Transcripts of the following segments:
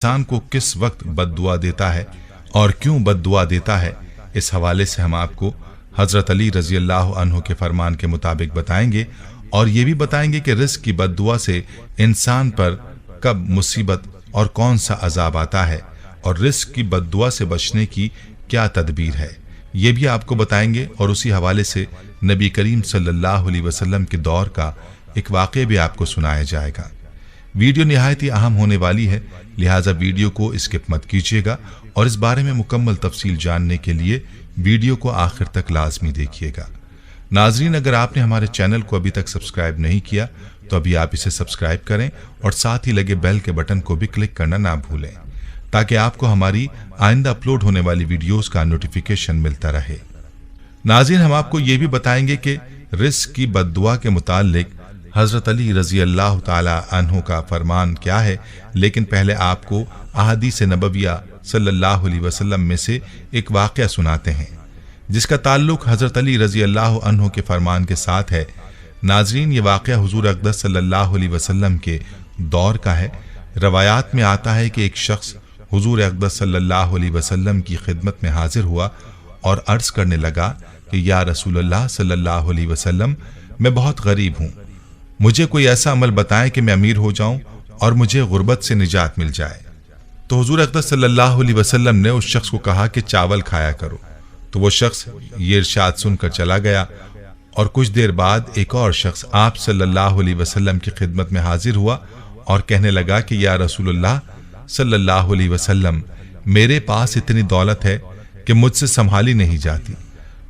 इंसान को किस वक्त बद्दुआ देता है और क्यों बद्दुआ देता है, इस हवाले से हम आपको हज़रत अली रज़ी अल्लाह अन्हु के फरमान के मुताबिक बताएंगे और ये भी बताएंगे कि रिज़्क़ की बद्दुआ से इंसान पर कब मुसीबत और कौन सा अजाब आता है और रिज़्क़ की बद्दुआ से बचने की क्या तदबीर है, ये भी आपको बताएंगे। और उसी हवाले से नबी करीम सल्लल्लाहु अलैहि वसल्लम के दौर का एक वाक़या भी आपको सुनाया जाएगा। वीडियो निहायत ही अहम होने वाली है, लिहाजा वीडियो को स्किप मत कीजिएगा और इस बारे में मुकम्मल तफसील जानने के लिए वीडियो को आखिर तक लाजमी देखिएगा। नाजरीन, अगर आपने हमारे चैनल को अभी तक सब्सक्राइब नहीं किया तो अभी आप इसे सब्सक्राइब करें और साथ ही लगे बेल के बटन को भी क्लिक करना ना भूलें ताकि आपको हमारी आइंदा अपलोड होने वाली वीडियोस का नोटिफिकेशन मिलता रहे। नाज़रीन, हम आपको ये भी बताएंगे कि रिज़्क़ की बद्दुआ के मुताल्लिक हज़रत अली रज़ी अल्लाह ताला अन्हु का फरमान क्या है, लेकिन पहले आपको अहादीस नबविया सल्लल्लाहु अलैहि वसल्लम में से एक वाक़या सुनाते हैं जिसका ताल्लुक हज़रत अली रज़ी अल्लाह अन्हु के फरमान के साथ है। नाज़रीन, ये वाक़या हुज़ूर अक़दस सल्लल्लाहु अलैहि वसल्लम के दौर का है। रवायात में आता है कि एक शख्स हुज़ूर अक़दस सल्लल्लाहु अलैहि वसल्लम की खिदमत में हाजिर हुआ और अर्ज़ करने लगा कि या रसूलल्लाह सल्लल्लाहु अलैहि वसल्लम, मैं बहुत गरीब हूँ, मुझे कोई ऐसा अमल बताएं कि मैं अमीर हो जाऊं और मुझे गुर्बत से निजात मिल जाए। तो हुज़ूर अक़दस सल्लल्लाहु अलैहि वसल्लम ने उस शख्स को कहा कि चावल खाया करो। तो वो शख्स ये इरशाद सुनकर चला गया और कुछ देर बाद एक और शख्स आप सल्लल्लाहु अलैहि वसल्लम की खिदमत में हाजिर हुआ और कहने लगा कि या रसूलल्लाह सल्लल्लाहु अलैहि वसल्लम, मेरे पास इतनी दौलत है कि मुझसे संभाली नहीं जाती,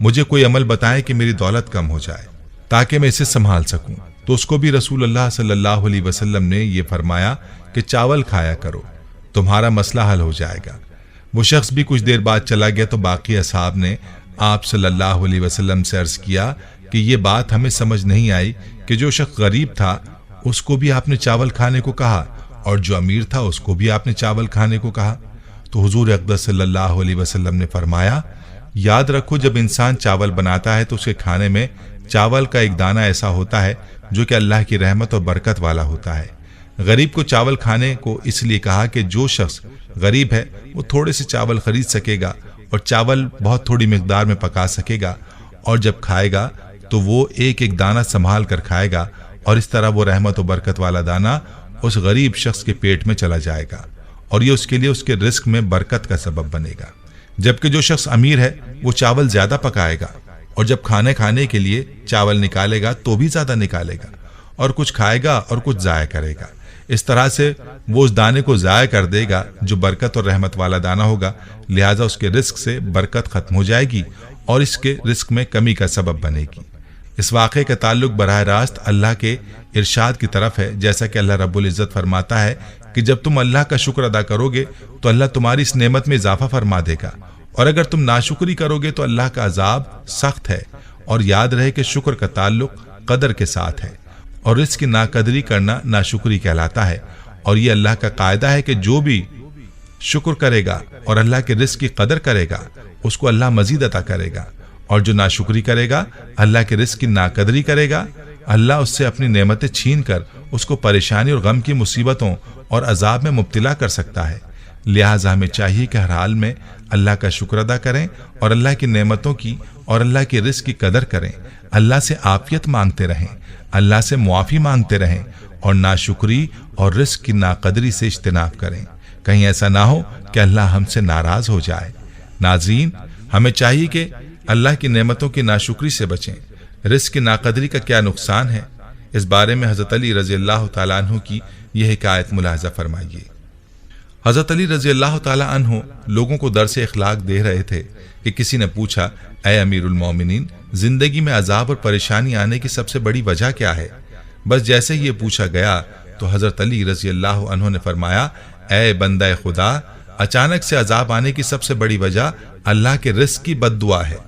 मुझे कोई अमल बताएं कि मेरी दौलत कम हो जाए ताकि मैं इसे संभाल सकूं। तो उसको भी रसूलुल्लाह सल्लल्लाहु अलैहि वसल्लम ने यह फरमाया कि चावल खाया करो, तुम्हारा मसला हल हो जाएगा। वो शख्स भी कुछ देर बाद चला गया तो बाकी असहाब ने आप सल्लल्लाहु अलैहि वसल्लम से अर्ज किया कि ये बात हमें समझ नहीं आई कि जो शख्स गरीब था उसको भी आपने चावल खाने को कहा और जो अमीर था उसको भी आपने चावल खाने को कहा। तो हुजूर अक़दस सल्लल्लाहु अलैहि वसल्लम ने फरमाया, याद रखो, जब इंसान चावल बनाता है तो उसके खाने में चावल का एक दाना ऐसा होता है जो कि अल्लाह की रहमत और बरकत वाला होता है। गरीब को चावल खाने को इसलिए कहा कि जो शख्स गरीब है वो थोड़े से चावल खरीद सकेगा और चावल बहुत थोड़ी मिकदार में पका सकेगा और जब खाएगा तो वो एक एक दाना संभाल कर खाएगा और इस तरह वो रहमत और बरकत वाला दाना उस गरीब शख्स के पेट में चला जाएगा और ये उसके लिए उसके रिस्क में बरकत का सबब बनेगा। जबकि जो शख्स अमीर है वो चावल ज्यादा पकाएगा और जब खाने के लिए चावल निकालेगा तो भी ज्यादा निकालेगा और कुछ खाएगा और कुछ जाया करेगा। इस तरह से वो उस दाने को जाया कर देगा जो बरकत और रहमत वाला दाना होगा, लिहाजा उसके रिस्क से बरकत खत्म हो जाएगी और इसके रिस्क में कमी का सबब बनेगी। इस वाक़े का ताल्लुक बराह रास्त अल्लाह के इरशाद की तरफ है, जैसा कि अल्लाह रब्बुल इज़्ज़त फरमाता है कि जब तुम अल्लाह का शुक्र अदा करोगे तो अल्लाह तुम्हारी इस नेमत में इजाफा फरमा देगा और अगर तुम नाशुक्री करोगे तो अल्लाह का अजाब सख्त है। और याद रहे कि शुक्र का ताल्लुक कदर के साथ है और रिज़्क़ की नाकदरी करना नाशुक्री कहलाता है। और ये अल्लाह का कायदा है कि जो भी शुक्र करेगा और अल्लाह के रिज़्क़ की कदर करेगा उसको अल्लाह मजीद अता करेगा और जो नाशुक्री करेगा, अल्लाह के रिज़्क़ की नाकदरी करेगा, अल्लाह उससे अपनी नेमतें छीन कर उसको परेशानी और गम की मुसीबतों और अजाब में मुब्तला कर सकता है। लिहाजा हमें चाहिए कि हर हाल में अल्लाह का शुक्र अदा करें और अल्लाह की नेमतों की और अल्लाह के रिज़्क़ की कदर करें, अल्लाह से आफियत मांगते रहें, अल्लाह से मुआफ़ी मांगते रहें और नाशुक्री और रिज़्क़ की नाकदरी से इज्तिनाब करें। कहीं ऐसा ना हो कि अल्लाह हमसे नाराज हो जाए। नाज़रीन, हमें चाहिए कि अल्लाह की नेमतों की नाशुक्री से बचें। रिज़्क़ की नाकदरी का क्या नुकसान है, इस बारे में हज़रत अली रज़ी अल्लाह ताला अन्हु की यह हिकायत मुलाहज़ा फरमाइए। हज़रत अली रज़ी अल्लाह ताला अन्हु लोगों को दर्स इखलाक दे रहे थे कि किसी ने पूछा, ऐ अमीरुल मोमिनीन, जिंदगी में अजाब और परेशानी आने की सबसे बड़ी वजह क्या है? बस जैसे ही ये पूछा गया तो हज़रत अली रज़ी अल्लाह अन्हु ने फरमाया, ऐ बंदा खुदा, अचानक से अजाब आने की सबसे बड़ी वजह अल्लाह के रिज़्क़ की बद्दुआ है।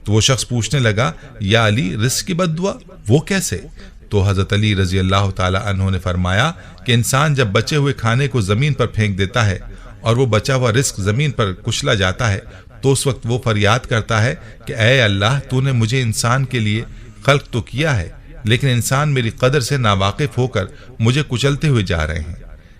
तो वो शख्स पूछने लगा, या अली, रिज़्क़ की बद्दुआ वो कैसे? तो हज़रत अली रज़ी अल्लाह ताला अन्हु ने फरमाया कि इंसान जब बचे हुए खाने को ज़मीन पर फेंक देता है और वो बचा हुआ रिज़्क़ ज़मीन पर कुचला जाता है तो उस वक्त वो फरियाद करता है कि ऐ अल्लाह, तूने मुझे इंसान के लिए खल्क़ तो किया है लेकिन इंसान मेरी कदर से नावाकिफ होकर मुझे कुचलते हुए जा रहे हैं।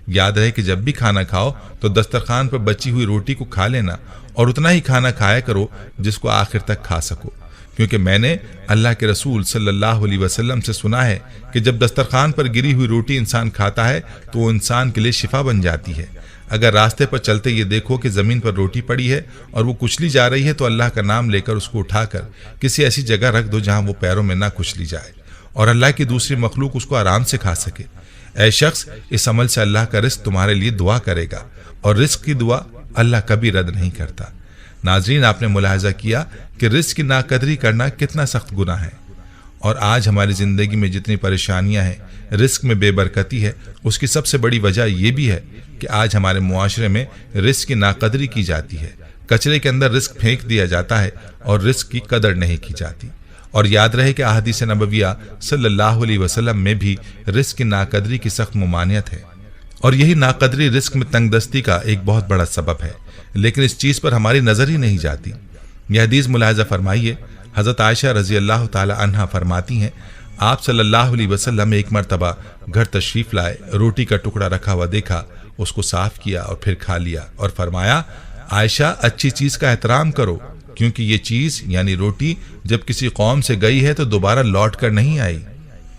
याद रहे कि जब भी खाना खाओ तो दस्तरखान पर बची हुई रोटी को खा लेना और उतना ही खाना खाया करो जिसको आखिर तक खा सको, क्योंकि मैंने अल्लाह के रसूल सल्लल्लाहु अलैहि वसल्लम से सुना है कि जब दस्तरखान पर गिरी हुई रोटी इंसान खाता है तो वो इंसान के लिए शिफा बन जाती है। अगर रास्ते पर चलते ये देखो कि ज़मीन पर रोटी पड़ी है और वो कुचली जा रही है तो अल्लाह का नाम लेकर उसको उठाकर किसी ऐसी जगह रख दो जहाँ वो पैरों में ना कुचली जाए और अल्लाह की दूसरी मखलूक उसको आराम से खा सके। ऐ शख्स, इस अमल से अल्लाह का रिस्क तुम्हारे लिए दुआ करेगा और रिस्क की दुआ अल्लाह कभी रद्द नहीं करता। नाज़रीन, आपने मुलाहजा किया कि रिस्क की नाकदरी करना कितना सख्त गुनाह है, और आज हमारी ज़िंदगी में जितनी परेशानियां हैं, रिस्क में बेबरकती है, उसकी सबसे बड़ी वजह यह भी है कि आज हमारे मुआशरे में रिस्क की नाकदरी की जाती है। कचरे के अंदर रिस्क फेंक दिया जाता है और रिस्क की कदर नहीं की जाती। और याद रहे कि अहादीस नबविया सल्लल्लाहु अलैहि वसल्लम में भी रिस्क की नाकदरी की सख्त मुमानियत है, और यही नाकदरी रिस्क में तंगदस्ती का एक बहुत बड़ा सबब है, लेकिन इस चीज़ पर हमारी नज़र ही नहीं जाती। यह हदीस मुलाहजा फरमाइए। हज़रत आयशा रज़ी अल्लाह ताला अन्हा फरमाती हैं, आप सल्लल्लाहु अलैहि वसल्लम एक मरतबा घर तशरीफ़ लाए, रोटी का टुकड़ा रखा हुआ देखा, उसको साफ़ किया और फिर खा लिया और फरमाया, आयशा, अच्छी चीज़ का एहतराम करो, क्योंकि ये चीज़ यानी रोटी जब किसी कौम से गई है तो दोबारा लौट कर नहीं आई।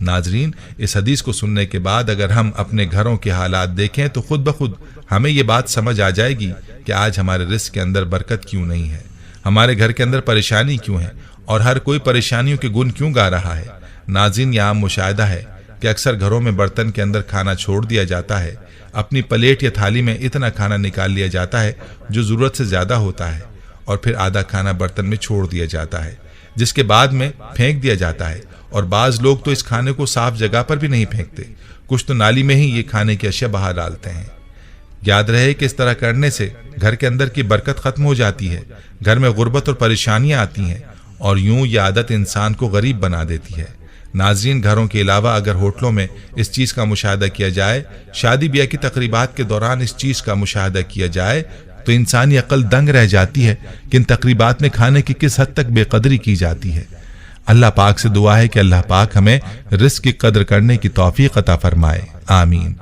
नाजरीन, इस हदीस को सुनने के बाद अगर हम अपने घरों के हालात देखें तो खुद ब खुद हमें ये बात समझ आ जाएगी कि आज हमारे रिस्क के अंदर बरकत क्यों नहीं है, हमारे घर के अंदर परेशानी क्यों है और हर कोई परेशानियों के गुण क्यों गा रहा है। नाज़रीन, यह आम मुशाहिदा है कि अक्सर घरों में बर्तन के अंदर खाना छोड़ दिया जाता है, अपनी प्लेट या थाली में इतना खाना निकाल लिया जाता है जो ज़रूरत से ज़्यादा होता है, और फिर आधा खाना बर्तन में छोड़ दिया जाता है जिसके बाद में फेंक दिया जाता है। और बाज़ लोग तो इस खाने को साफ जगह पर भी नहीं फेंकते, कुछ तो नाली में ही ये खाने की अशिया बहा डालते हैं। याद रहे कि इस तरह करने से घर के अंदर की बरकत खत्म हो जाती है, घर में गुर्बत और परेशानियां आती हैं, और यूं ये आदत इंसान को गरीब बना देती है। नाज़रीन, घरों के अलावा अगर होटलों में इस चीज़ का मुशाहिदा किया जाए, शादी ब्याह की तकरीबात के दौरान इस चीज़ का मुशाहिदा किया जाए, तो इंसानी अक्ल दंग रह जाती है कि इन तकरीबात में खाने की किस हद तक बेकदरी की जाती है। अल्लाह पाक से दुआ है कि अल्लाह पाक हमें रिस्क की कदर करने की तौफीक अता फरमाए, आमीन।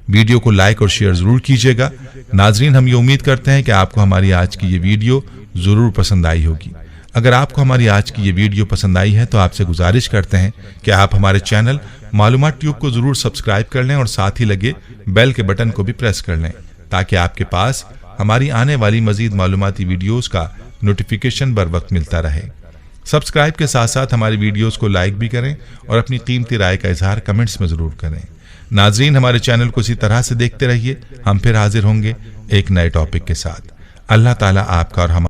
वीडियो को लाइक और शेयर जरूर कीजिएगा। नाजरीन, हम ये उम्मीद करते हैं कि आपको हमारी आज की ये वीडियो जरूर पसंद आई होगी। अगर आपको हमारी आज की ये वीडियो पसंद आई है तो आपसे गुजारिश करते हैं कि आप हमारे चैनल मालूमात ट्यूब को जरूर सब्सक्राइब कर लें और साथ ही लगे बेल के बटन को भी प्रेस कर लें, ताकि आपके पास हमारी आने वाली मजीद मालूमाती वीडियोस का नोटिफिकेशन बर वक्त मिलता रहे। सब्सक्राइब के साथ साथ हमारी वीडियोस को लाइक भी करें और अपनी कीमती राय का इजहार कमेंट्स में जरूर करें। नाजरीन, हमारे चैनल को इसी तरह से देखते रहिए। हम फिर हाजिर होंगे एक नए टॉपिक के साथ। अल्लाह ताला आपका और हमारा